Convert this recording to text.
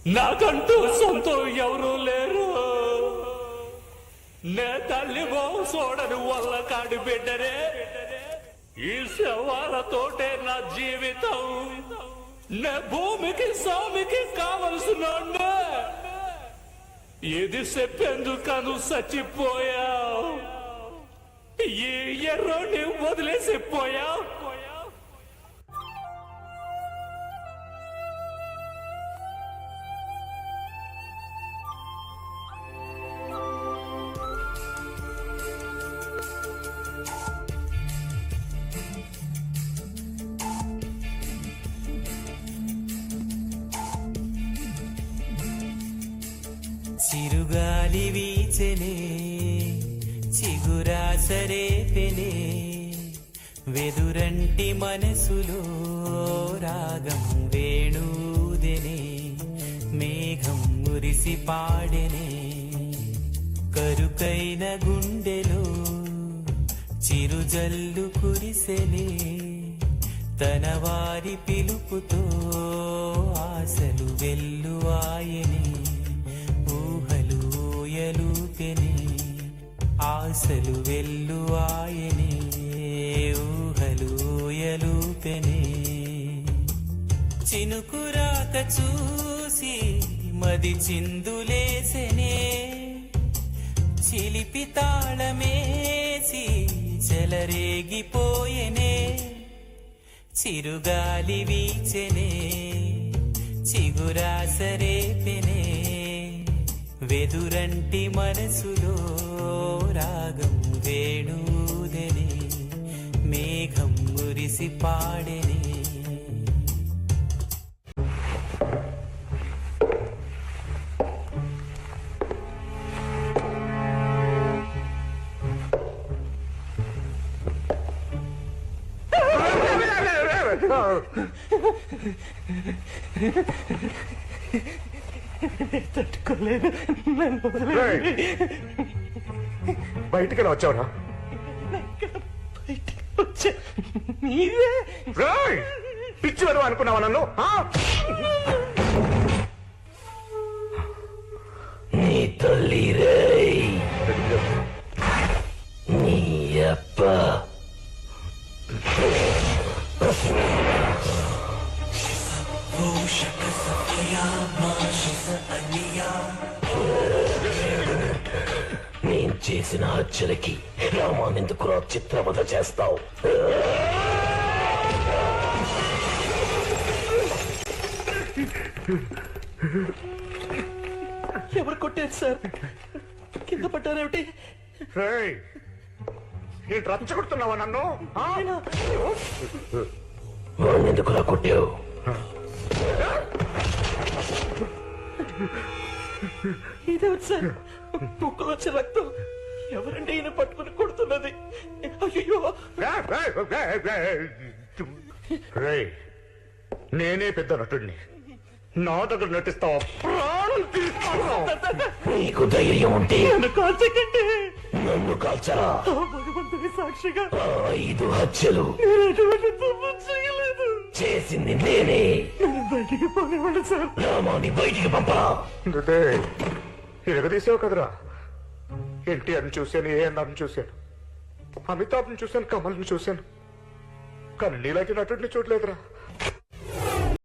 నాకంటూ సొంతం ఎవరూ లేరు. నే తల్లి చూడని వల్ల కాడి బిడ్డరే. ఈ శవాలతోటే నా జీవితం. నే భూమికి స్వామికి కావలసిన ఇది చెప్పేందుకను చచ్చిపోయావు. ఈ ఎర్రోని వదిలేసిపోయావు. చిరుగాలి వీచెనే చిగురాసరేపెనే వెదురంటి మనసులో రాగం వేణూదెనే మేఘం మురిసి పాడెనే కరుకైన గుండెలో చిరుజల్లు కురిసెనే తన వారి పిలుపుతో ఆశలు వెల్లువాయనే ఊహలూయలూపెనే ఆశలు వెల్లువాయనే ఊహలూయలూపెనే చినుకురాక చూసి మది చిందులేసెనే చిలిపి తాళమేసి చెలరేగిపోయెనే చిరుగాలి వీచెనే చిగురాసరేపెనే వెదురంటి మనసులో రాగం వేణూదెనే మేఘం మురిసి పాడెనే తట్టుకోలేదు. బయటికి వచ్చావురా? బయటికి వచ్చా. నీవే పిచ్చి వరకు అనుకున్నావా నన్ను? నీ తల్లి రే నీ అప్ప నేను చేసిన హత్యలకి రామానెందుకు చిత్రవధ చేస్తావు? ఎవరు కొట్టారు సార్? కింద పట్టారేమిటి? రచ్చగొడుతున్నావా నన్ను? వాళ్ళెందుకు కొట్టావు? ఇదేమిటి సార్? ముక్కులో వచ్చే రక్తం. ఎవరంటే ఈయన పట్టుకుని కొడుతున్నది? అయ్యో, నేనే పెద్ద నటుడిని. నా దగ్గర నటిస్తావా? ప్రాణం తీస్తావా? నీకు ధైర్యం ఉంటే కాల్చకండి. నన్ను కాల్చరా? భగవంతుని సాక్షిగా 5 హత్యలు చేయలేదు. చేసింది నేనే. బయటికి పోనివ్వండి సార్. రామాని బయటికి పంపరా? ఎరగదీసావు కదరా. ఎన్టీఆర్ని చూశాను, ఏఎన్ఆర్ని చూశాను, అమితాబ్ని చూశాను, కమల్ని చూశాను, కానీ నీలాంటి నటుడిని చూడలేదురా.